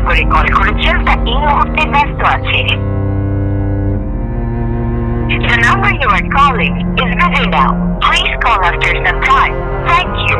নম্বরে কল করেছেন তা এই মুহূর্তে ব্যস্ত আছে। The number you are calling is busy now. Please call after some time. Thank you.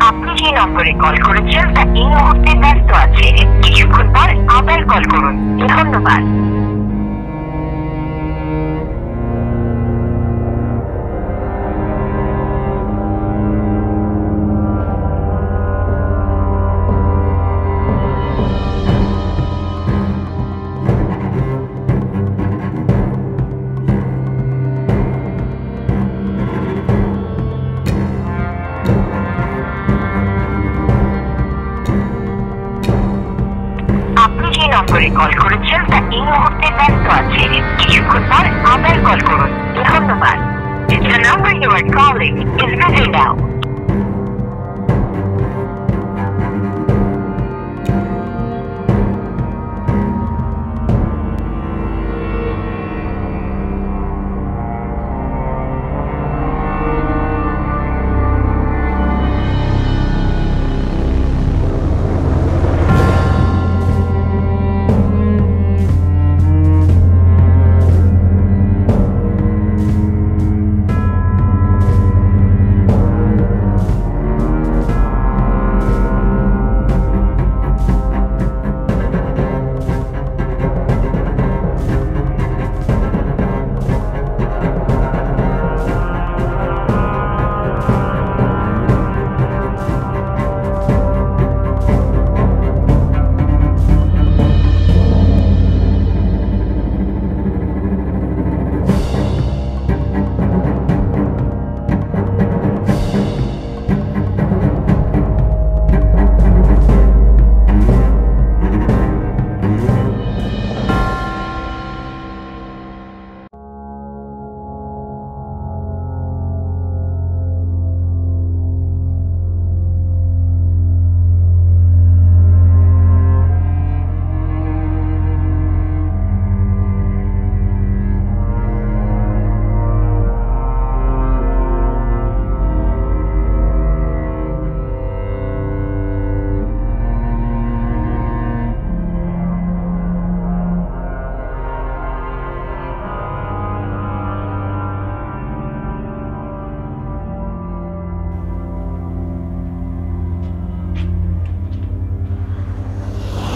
আপনি যে নম্বরে কল করেছেন তা এই মুহূর্তে ব্যস্ত আছে। কিছুক্ষণ পর আবার কল করুন। ধন্যবাদ। আপনি যে নম্বরে কল করেছেন তা এই মুহূর্তে ব্যস্ত আছে। কিছুক্ষণ পর আবার কল করুন। ধন্যবাদ। The number you are calling is busy now.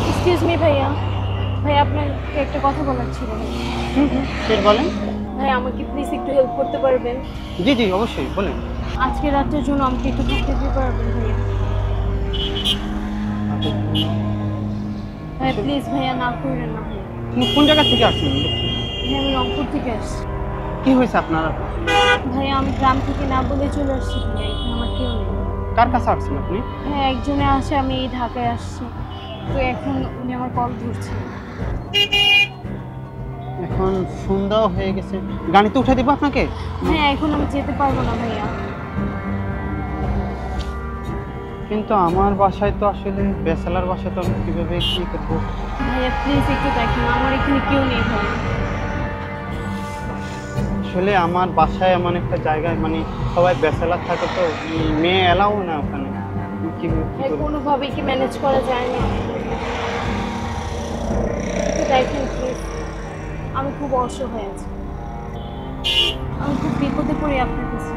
Excuse me ভাইয়া, ভাইয়া আপনাকে একটা কথা বলার ছিল। বলেন। ভাই আমাকে প্লিজ একটু হেল্প করতে পারবেন? জি জি অবশ্যই বলেন। আজকে রাতের জন্য আমাকে একটু থাকতে দিতে পারবেন ভাইয়া? ভাইয়া প্লিজ ভাইয়া, না করবেন না ভাইয়া। কোন জায়গা থেকে আসছেন? ভাইয়া আমি রংপুর থেকে আসছি। কি হয়েছে আপনার? ভাইয়া আমি গ্রাম থেকে না বলে চলে আসছি ভাইয়া, এখানে আমার কেউ নেই। কার কাছে আসছেন আপনি? হ্যাঁ একজনে আসে, আমি এই ঢাকায় আসছি, তো এখন উনি আমার কল ধরছে। এখন সন্ধ্যা হয়ে গেছে, গাড়িতে উঠে দেবো আপনাকে? হ্যাঁ এখন আমি যেতে পারবো না ভাইয়া। কিন্তু আমার বাসায় তো আসলে বেসালার বাসায় তো আমি কীভাবে কী করবো? ভাইয়া প্লিজ একটু দেখেন, আমার এখানে কেউ নেই ভাইয়া। আসলে আমার বাসায় এমন একটা জায়গায় মানে সবাই বেসালার থাকে, তো মেয়ে এলাও না ওখানে। কোনোভাবেই কি ম্যানেজ করা যায় না? একটু দেখেন প্লিজ, আমি খুব অসহায় আছি, আমি খুব বিপদে পড়ি আপনার কাছে।